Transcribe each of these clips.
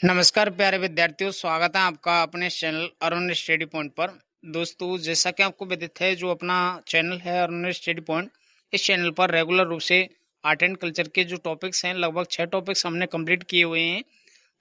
नमस्कार प्यारे विद्यार्थियों, स्वागत है आपका अपने चैनल अरुण स्टडी पॉइंट पर। दोस्तों, जैसा कि आपको विदित है, जो अपना चैनल है अरुण स्टडी पॉइंट, इस चैनल पर रेगुलर रूप से आर्ट एंड कल्चर के जो टॉपिक्स हैं, लगभग 6 टॉपिक्स हमने कंप्लीट किए हुए हैं।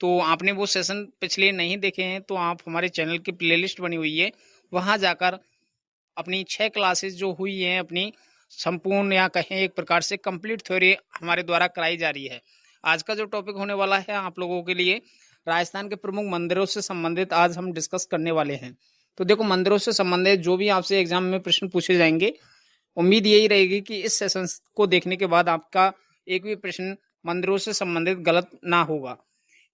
तो आपने वो सेशन पिछले नहीं देखे हैं तो आप हमारे चैनल की प्लेलिस्ट बनी हुई है, वहाँ जाकर अपनी 6 क्लासेस जो हुई हैं अपनी संपूर्ण या कहें एक प्रकार से कंप्लीट थ्योरी हमारे द्वारा कराई जा रही है। आज का जो टॉपिक होने वाला है आप लोगों के लिए राजस्थान के प्रमुख मंदिरों से संबंधित आज हम डिस्कस करने वाले हैं। तो देखो, मंदिरों से संबंधित जो भी आपसे एग्जाम में प्रश्न पूछे जाएंगे, उम्मीद यही रहेगी कि इस सेशन को देखने के बाद आपका एक भी प्रश्न मंदिरों से संबंधित गलत ना होगा।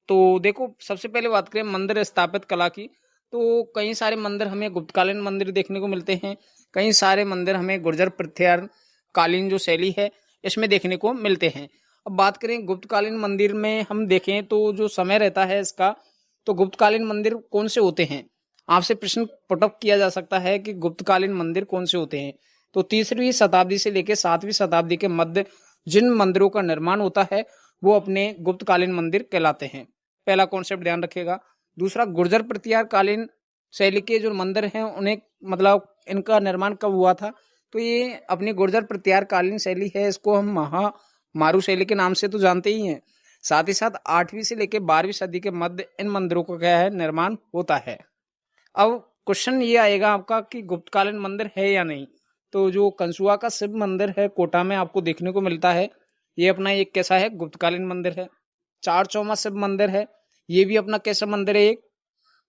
तो देखो, सबसे पहले बात करें मंदिर स्थापित कला की, तो कई सारे मंदिर हमें गुप्तकालीन मंदिर देखने को मिलते हैं। कई सारे मंदिर हमें गुर्जर प्रत्यार कालीन जो शैली है इसमें देखने को मिलते हैं। अब बात करें गुप्तकालीन मंदिर में, हम देखें तो जो समय रहता है इसका, तो गुप्तकालीन मंदिर कौन से होते हैं, आपसे प्रश्न पुटअप किया जा सकता है कि गुप्तकालीन मंदिर कौन से होते हैं। तो 3वीं शताब्दी से लेकर 7वीं शताब्दी के मध्य जिन मंदिरों का निर्माण होता है वो अपने गुप्तकालीन मंदिर कहलाते हैं। पहला कॉन्सेप्ट ध्यान रखिएगा। दूसरा, गुर्जर प्रत्यार कालीन शैली के जो मंदिर हैं उन्हें मतलब इनका निर्माण कब हुआ था, तो ये अपनी गुर्जर प्रत्यार कालीन शैली है, इसको हम मारू शैली के नाम से तो जानते ही हैं। साथ ही साथ 8वीं से लेकर 12वीं सदी के मध्य इन मंदिरों का क्या है, निर्माण होता है। अब क्वेश्चन ये आएगा आपका कि गुप्तकालीन मंदिर है या नहीं। तो जो कंसुआ का शिव मंदिर है कोटा में आपको देखने को मिलता है, ये अपना एक कैसा है, गुप्तकालीन मंदिर है। चार चौमा शिव मंदिर है, ये भी अपना कैसा मंदिर है, एक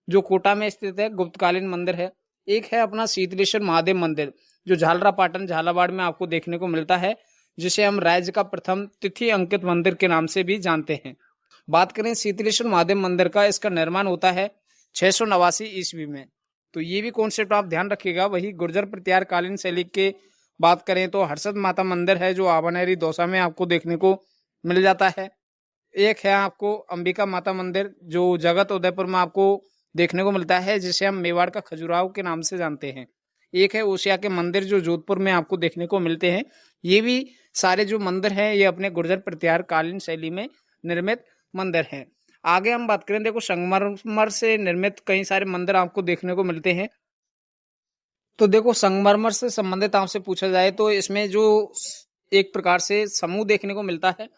जो कोटा में स्थित है, गुप्तकालीन मंदिर है। एक है अपना शीतलेश्वर महादेव मंदिर जो झालरा पाटन झालावाड़ में आपको देखने को मिलता है, जिसे हम राज्य का प्रथम तिथि अंकित मंदिर के नाम से भी जानते हैं। बात करें शीतलेश्वर महादेव मंदिर का, इसका निर्माण होता है 689 ईस्वी में। तो ये भी कॉन्सेप्ट आप ध्यान रखिएगा। वही गुर्जर प्रत्यार कालीन शैली के बात करें तो हर्षद माता मंदिर है जो आवानेरी दौसा में आपको देखने को मिल जाता है। एक है आपको अंबिका माता मंदिर जो जगत उदयपुर में आपको देखने को मिलता है, जिसे हम मेवाड़ का खजुराहो के नाम से जानते हैं। एक है ओसिया के मंदिर जो जोधपुर में आपको देखने को मिलते हैं। ये भी सारे जो मंदिर हैं ये अपने गुर्जर प्रत्यार कालीन शैली में निर्मित मंदिर हैं। आगे हम बात करें, देखो संगमरमर से निर्मित कई सारे मंदिर आपको देखने को मिलते हैं। तो देखो, संगमरमर से संबंधित आपसे पूछा जाए तो इसमें जो एक प्रकार से समूह देखने को मिलता है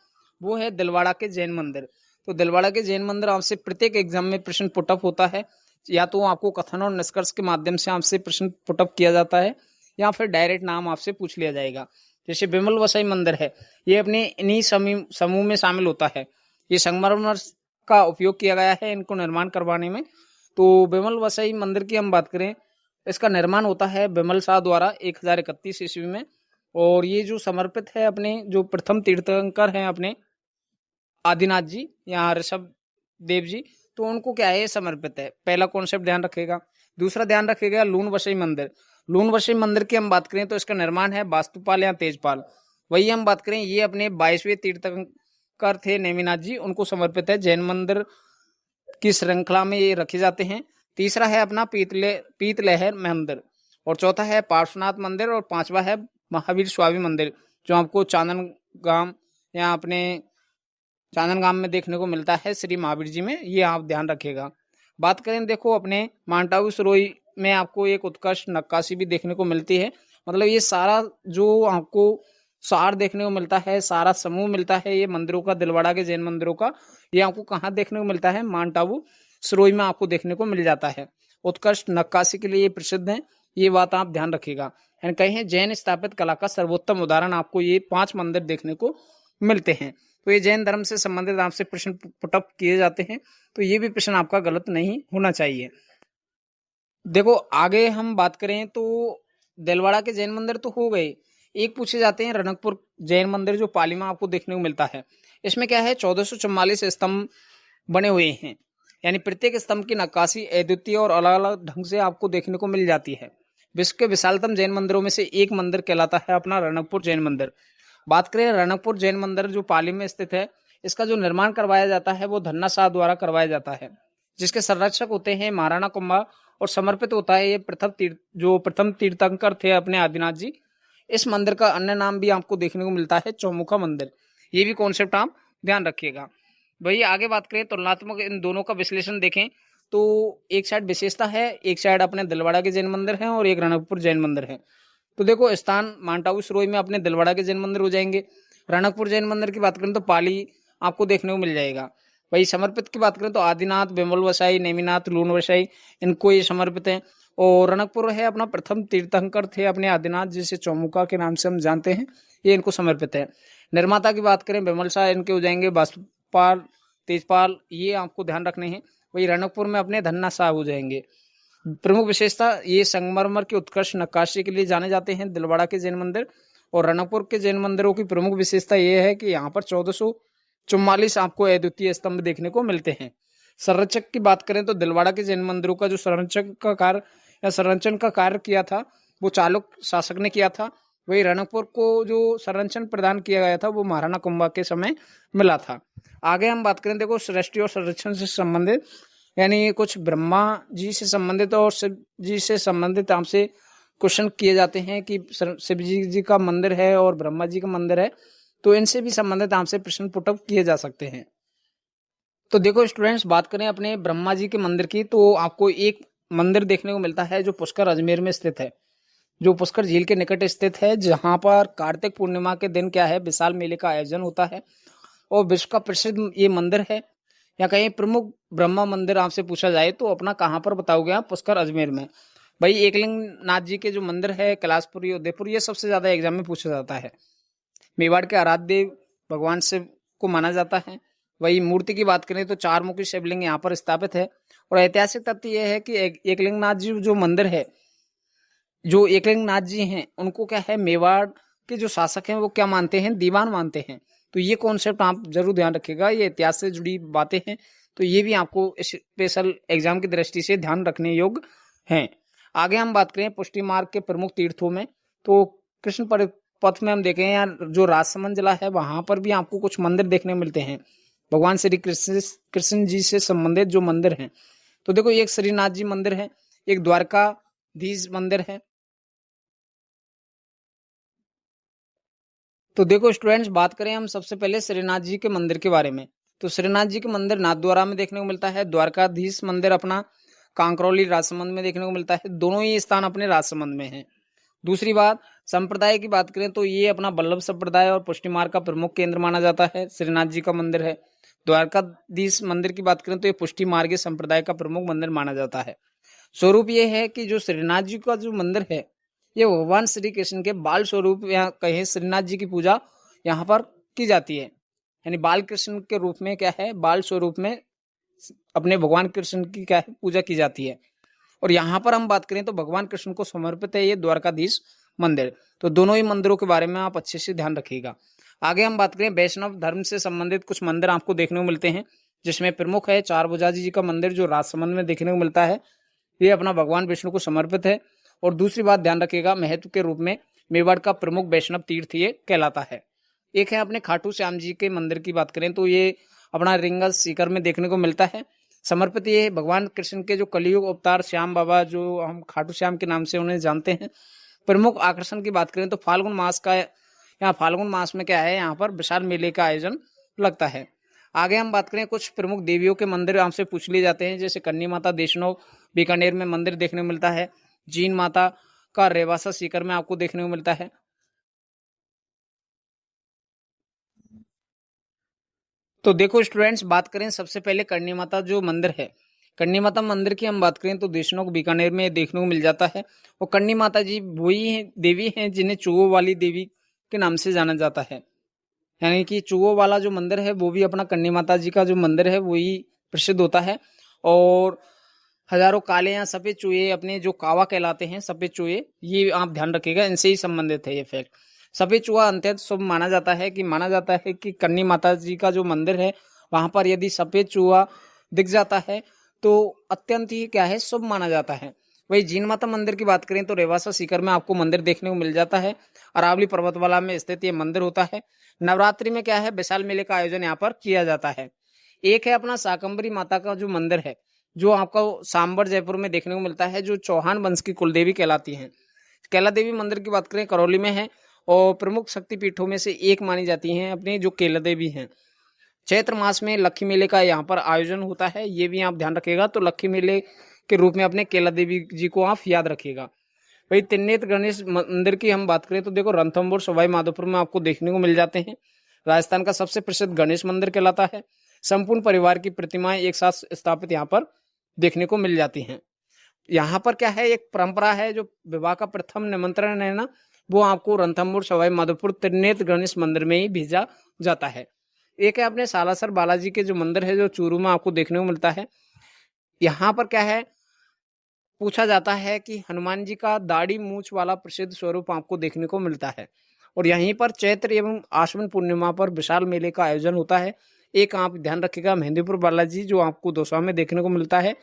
वो है दिलवाड़ा के जैन मंदिर। तो दिलवाड़ा के जैन मंदिर आपसे प्रत्येक एग्जाम में प्रश्न पुटअप होता है, या तो आपको कथन और निष्कर्ष के माध्यम से आपसे प्रश्न पुटअप किया जाता है या फिर डायरेक्ट नाम आपसे पूछ लिया जाएगा। जैसे विमल वसई मंदिर है, ये अपने इन्हीं समूह में शामिल होता है। ये संगमरमर का उपयोग किया गया है इनको निर्माण करवाने में। तो विमल वसई मंदिर की हम बात करें, इसका निर्माण होता है विमल शाह द्वारा 1031 ईस्वी में। और ये जो समर्पित है अपने जो प्रथम तीर्थंकर हैं अपने आदिनाथ जी या ऋषभ देव जी, तो उनको क्या है, समर्पित है। पहला कॉन्सेप्ट ध्यान रखेगा। दूसरा ध्यान रखेगा लून वसई मंदिर। लून वसई मंदिर की हम बात करें तो इसका निर्माण है वास्तुपाल या तेजपाल। वही हम बात करें, ये अपने 22वें तीर्थंकर थे नेमिनाथ जी, उनको समर्पित है। जैन मंदिर की श्रृंखला में ये रखे जाते हैं। तीसरा है अपना पीतलहर मंदिर, और चौथा है पार्श्वनाथ मंदिर, और पांचवा है महावीर स्वामी मंदिर जो आपको चांदनगाम में देखने को मिलता है श्री महावीर जी में। ये आप ध्यान रखिएगा। बात करें, देखो अपने माउंट आबू सिरोही में आपको एक उत्कृष्ट नक्काशी भी देखने को मिलती है। मतलब ये सारा जो आपको सार देखने को मिलता है, सारा समूह मिलता है ये मंदिरों का, दिलवाड़ा के जैन मंदिरों का, ये आपको कहाँ देखने को मिलता है, माउंट आबू सिरोही में आपको देखने को मिल जाता है। उत्कृष्ट नक्काशी के लिए ये प्रसिद्ध है, ये बात आप ध्यान रखिएगा। कहें जैन स्थापित कला का सर्वोत्तम उदाहरण आपको ये 5 मंदिर देखने को मिलते हैं। तो ये जैन धर्म से संबंधित आपसे प्रश्न पुटअप किए जाते हैं, तो ये भी प्रश्न आपका गलत नहीं होना चाहिए। देखो, आगे हम बात करें तो दिलवाड़ा के जैन मंदिर तो हो गए। एक पूछे जाते हैं रणकपुर जैन मंदिर जो पाली में आपको देखने को मिलता है। इसमें क्या है, 1444 स्तंभ बने हुए हैं, यानी प्रत्येक स्तंभ की नक्काशी अद्वितीय और अलग अलग ढंग से आपको देखने को मिल जाती है। विश्व के विशालतम जैन मंदिरों में से एक मंदिर कहलाता है अपना रणकपुर जैन मंदिर। बात करें रणकपुर जैन मंदिर जो पाली में स्थित है, इसका जो निर्माण करवाया जाता है वो धन्ना शाह द्वारा करवाया जाता है, जिसके संरक्षक होते हैं महाराणा कुंभा, और समर्पित होता है ये प्रथम तीर्थंकर थे अपने आदिनाथ जी। इस मंदिर का अन्य नाम भी आपको देखने को मिलता है चौमुखा मंदिर। ये भी कॉन्सेप्ट आप ध्यान रखिएगा। वही आगे बात करें तुलनात्मक इन दोनों का विश्लेषण देखें तो एक साइड विशेषता है, एक साइड अपने दिलवाड़ा के जैन मंदिर है और एक रणकपुर जैन मंदिर है। तो देखो स्थान माउंट आबू सिरोही में अपने दिलवाड़ा के जैन मंदिर हो जाएंगे। रणकपुर जैन मंदिर की बात करें तो पाली आपको देखने को मिल जाएगा। वही समर्पित की बात करें तो आदिनाथ, बिमल वसाई, नेमिनाथ, लून वसाई इनको ये समर्पित है। और रणकपुर है अपना प्रथम तीर्थंकर थे अपने आदिनाथ जिसे चौमुखा के नाम से हम जानते हैं, ये इनको समर्पित है। निर्माता की बात करें बिमल शाह इनके हो जाएंगे, वास्तुपाल, तेजपाल ये आपको ध्यान रखने हैं। वही रणकपुर में अपने धन्ना शाह हो जाएंगे। प्रमुख विशेषता ये संगमरमर की उत्कृष्ट नक्काशी के लिए जाने जाते हैं दिलवाड़ा के जैन मंदिर। और रणकपुर के जैन मंदिरों की प्रमुख विशेषता ये है कि यहाँ पर 1444 आपको अद्वितीय स्तंभ देखने को मिलते हैं। संरक्षक की बात करें तो दिलवाड़ा के जैन मंदिरों का जो संरक्षक का कार्य या संरक्षण का कार्य किया था वो चालुक्य शासक ने किया था। वही रणकपुर को जो संरक्षण प्रदान किया गया था वो महाराणा कुंभा के समय मिला था। आगे हम बात करें देखो सृष्टि और संरक्षण से संबंधित यानी कुछ ब्रह्मा जी से संबंधित और शिव जी से संबंधित आपसे क्वेश्चन किए जाते हैं कि शिव जी का मंदिर है और ब्रह्मा जी का मंदिर है, तो इनसे भी संबंधित आपसे प्रश्न पुटअप किए जा सकते हैं। तो देखो स्टूडेंट्स बात करें अपने ब्रह्मा जी के मंदिर की तो आपको एक मंदिर देखने को मिलता है जो पुष्कर अजमेर में स्थित है, जो पुष्कर झील के निकट स्थित है, जहां पर कार्तिक पूर्णिमा के दिन क्या है विशाल मेले का आयोजन होता है। और विश्व का प्रसिद्ध ये मंदिर है। या कहीं प्रमुख ब्रह्मा मंदिर आपसे पूछा जाए तो अपना कहाँ पर बताओगे आप? पुष्कर अजमेर में। भाई एकलिंग नाथ जी के जो मंदिर है कैलाशपुरी उदयपुर, ये सबसे ज्यादा एग्जाम में पूछा जाता है। मेवाड़ के आराध्य भगवान शिव को माना जाता है। वही मूर्ति की बात करें तो 4 मुखी शिवलिंग यहाँ पर स्थापित है। और ऐतिहासिक तथ्य यह है कि एकलिंग नाथ जी जो मंदिर है, जो एकलिंग नाथ जी हैं उनको क्या है मेवाड़ के जो शासक हैं वो क्या मानते हैं? दीवान मानते हैं। तो ये कॉन्सेप्ट आप जरूर ध्यान रखिएगा, ये इतिहास से जुड़ी बातें हैं, तो ये भी आपको स्पेशल एग्जाम की दृष्टि से ध्यान रखने योग्य हैं। आगे हम बात करें पुष्टि मार्ग के प्रमुख तीर्थों में तो कृष्ण पथ में हम देखें यार जो राजसमंद जिला है वहां पर भी आपको कुछ मंदिर देखने मिलते हैं भगवान श्री कृष्ण जी से संबंधित जो मंदिर हैं। तो देखो एक श्रीनाथ जी मंदिर है, एक द्वारकाधीश मंदिर है। तो देखो स्टूडेंट्स बात करें हम सबसे पहले श्रीनाथ जी के मंदिर के बारे में, तो श्रीनाथ जी के मंदिर नाथद्वारा में देखने को मिलता है। द्वारकाधीश मंदिर अपना कांकरौली राजसमंद में देखने को मिलता है। दोनों ही स्थान अपने राजसमंद में हैं। दूसरी बात संप्रदाय की बात करें तो ये अपना वल्लभ संप्रदाय और पुष्टि मार्ग का प्रमुख केंद्र माना जाता है। श्रीनाथ जी का मंदिर है। द्वारकाधीश मंदिर की बात करें तो ये पुष्टि मार्ग संप्रदाय का प्रमुख मंदिर माना जाता है। स्वरूप ये है कि जो श्रीनाथ जी का जो मंदिर है ये भगवान श्री कृष्ण के बाल स्वरूप या कहें श्रीनाथ जी की पूजा यहाँ पर की जाती है। यानी बाल कृष्ण के रूप में क्या है बाल स्वरूप में अपने भगवान कृष्ण की क्या है पूजा की जाती है। और यहाँ पर हम बात करें तो भगवान कृष्ण को समर्पित है ये द्वारकाधीश मंदिर। तो दोनों ही मंदिरों के बारे में आप अच्छे से ध्यान रखिएगा। आगे हम बात करें वैष्णव धर्म से संबंधित कुछ मंदिर आपको देखने को मिलते हैं, जिसमें प्रमुख है चारभुजाजी जी का मंदिर जो राजसमंद में देखने को मिलता है। ये अपना भगवान विष्णु को समर्पित है। और दूसरी बात ध्यान रखिएगा महत्व के रूप में मेवाड़ का प्रमुख वैष्णव तीर्थ ये कहलाता है। एक है अपने खाटू श्याम जी के मंदिर की बात करें तो ये अपना रिंगल सीकर में देखने को मिलता है। समर्पित ये भगवान कृष्ण के जो कलयुग अवतार श्याम बाबा जो हम खाटू श्याम के नाम से उन्हें जानते हैं। प्रमुख आकर्षण की बात करें तो फाल्गुन मास का यहाँ फाल्गुन मास में क्या है यहाँ पर विशाल मेले का आयोजन लगता है। आगे हम बात करें कुछ प्रमुख देवियों के मंदिर हमसे पूछ लिए जाते हैं, जैसे कन्नी माता देशनों बीकानेर में मंदिर देखने को मिलता है। जीन माता का रेवासा सीकर में आपको देखने को मिलता है। तो देखो स्टूडेंट्स बात करें सबसे पहले करणी माता जो मंदिर है, करणी माता मंदिर की हम बात करें तो देशनोक बीकानेर में देखने को मिल जाता है। और करणी माता जी वही देवी हैं जिन्हें चूहों वाली देवी के नाम से जाना जाता है। यानी कि चूहों वाला जो मंदिर है वो भी अपना करणी माता जी का जो मंदिर है वही प्रसिद्ध होता है। और हजारों काले या सफेद चूहे अपने जो कावा कहलाते हैं सफेद चूहे, ये आप ध्यान रखिएगा, इनसे ही संबंधित है ये फैक्ट। सफेद चूहा अत्यंत शुभ माना जाता है कि करणी माता जी का जो मंदिर है वहां पर यदि सफेद चूहा दिख जाता है तो अत्यंत ही क्या है शुभ माना जाता है। वही जीन माता मंदिर की बात करें तो रेवासा सीकर में आपको मंदिर देखने को मिल जाता है। अरावली पर्वतमाला में स्थित ये मंदिर होता है। नवरात्रि में क्या है विशाल मेले का आयोजन यहाँ पर किया जाता है। एक है अपना शाकंभरी माता का जो मंदिर है जो आपको सांबर जयपुर में देखने को मिलता है, जो चौहान वंश की कुलदेवी कहलाती हैं। कैला देवी मंदिर की बात करें करौली में है और प्रमुख शक्तिपीठों में से एक मानी जाती हैं अपनी जो कैला देवी हैं। चैत्र मास में लक्खी मेले का यहाँ पर आयोजन होता है, ये भी आप ध्यान रखिएगा। तो लक्खी मेले के रूप में अपने केला देवी जी को आप याद रखिएगा। वही त्रिनेत्र गणेश मंदिर की हम बात करें तो देखो रणथंभौर सवाई माधोपुर में आपको देखने को मिल जाते हैं। राजस्थान का सबसे प्रसिद्ध गणेश मंदिर कहलाता है। संपूर्ण परिवार की प्रतिमाएं एक साथ स्थापित यहाँ पर देखने को मिल जाती हैं। यहाँ पर क्या है, एक परंपरा है, जो विवाह का प्रथम निमंत्रण है ना, वो आपको रणथंभौर सवाई माधोपुर त्रिनेत्र गणेश मंदिर में ही भेजा जाता है। एक है अपने सालासर बालाजी के जो मंदिर है, जो चूरू में आपको देखने को मिलता है। यहाँ पर क्या है, पूछा जाता है कि हनुमान जी का दाढ़ी मूछ वाला प्रसिद्ध स्वरूप आपको देखने को मिलता है। और यहीं पर चैत्र एवं आश्विन पूर्णिमा पर विशाल मेले का आयोजन होता है। एक आप ध्यान रखिएगा, मेहंदीपुर बालाजी जो आपको दौसा में देखने को मिलता है।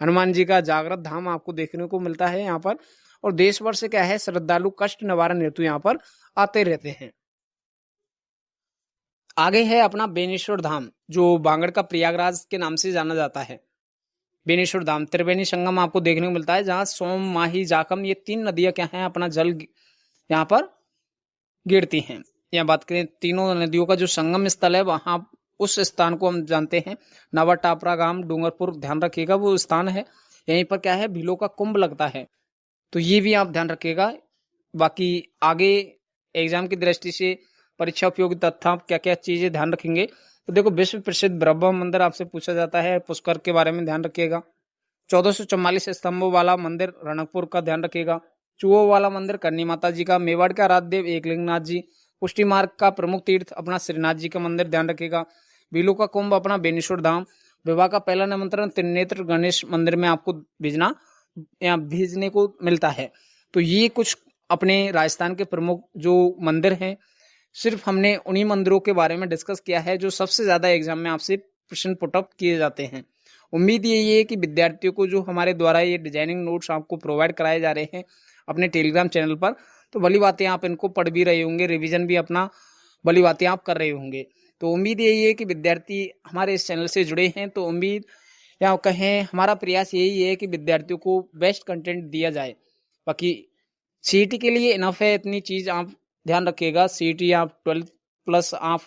हनुमान जी का जागृत धाम आपको देखने को मिलता है यहाँ पर। और देश भर से क्या है, श्रद्धालु कष्ट निवारण हेतु यहाँ पर आते रहते हैं। आगे है अपना बेनेश्वर धाम, जो बांगड़ का प्रयागराज के नाम से जाना जाता है। बेनेश्वर धाम त्रिवेणी संगम आपको देखने को मिलता है, जहाँ सोम, माही, जाखम ये 3 नदियां क्या हैं, अपना जल यहाँ पर गिरती हैं। यहाँ बात करें तीनों नदियों का जो संगम स्थल है, वहां उस स्थान को हम जानते हैं नावा टापरा गांव डूंगरपुर, ध्यान रखिएगा वो स्थान है। यहीं पर क्या है, भीलों का कुंभ लगता है, तो ये भी आप ध्यान रखिएगा। बाकी आगे एग्जाम की दृष्टि से परीक्षा उपयोगी तथ्य आप क्या क्या चीजें ध्यान रखेंगे, तो देखो विश्व प्रसिद्ध ब्रह्म मंदिर आपसे पूछा जाता है, पुष्कर के बारे में ध्यान रखिएगा। 1444 स्तंभों वाला मंदिर रणकपुर का ध्यान रखिएगा। चूहो वाला मंदिर करनी माता जी का। मेवाड़ के आराध्य देव एकलिंगनाथ जी। पुष्टि मार्ग का प्रमुख तीर्थ अपना श्रीनाथ जी का मंदिर ध्यान रखिएगा। बिलो का कुंभ अपना बेनेश्वर धाम। विवाह का पहला निमंत्रण त्रिनेत्र गणेश मंदिर में आपको भेजना या भेजने को मिलता है। तो ये कुछ अपने राजस्थान के प्रमुख जो मंदिर हैं, सिर्फ हमने उन्हीं मंदिरों के बारे में डिस्कस किया है जो सबसे ज्यादा एग्जाम में आपसे प्रश्न पुटअप किए जाते हैं। उम्मीद यही है कि विद्यार्थियों को जो हमारे द्वारा ये डिजाइनिंग नोट्स आपको प्रोवाइड कराए जा रहे हैं अपने टेलीग्राम चैनल पर, तो भली बातें आप इनको पढ़ भी रहे होंगे, रिवीजन भी अपना भली बातें आप कर रहे होंगे। तो उम्मीद यही है कि विद्यार्थी हमारे इस चैनल से जुड़े हैं, तो उम्मीद या कहें हमारा प्रयास यही है कि विद्यार्थियों को बेस्ट कंटेंट दिया जाए। बाकी सीईटी के लिए इनफ है, इतनी चीज आप ध्यान रखिएगा। सीईटी आप 12+ आप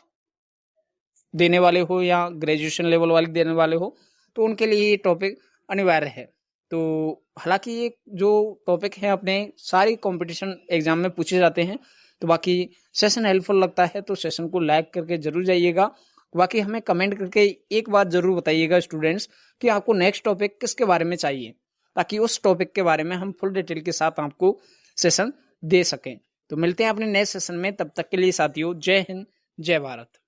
देने वाले हो या ग्रेजुएशन लेवल वाले देने वाले हो, तो उनके लिए ये टॉपिक अनिवार्य है। तो हालांकि ये जो टॉपिक है अपने सारी कंपटीशन एग्जाम में पूछे जाते हैं। तो बाकी सेशन हेल्पफुल लगता है तो सेशन को लाइक करके जरूर जाइएगा। बाकी हमें कमेंट करके एक बात जरूर बताइएगा स्टूडेंट्स कि आपको नेक्स्ट टॉपिक किसके बारे में चाहिए, ताकि उस टॉपिक के बारे में हम फुल डिटेल के साथ आपको सेशन दे सकें। तो मिलते हैं अपने नेक्स्ट सेशन में, तब तक के लिए साथियों जय हिंद जय भारत।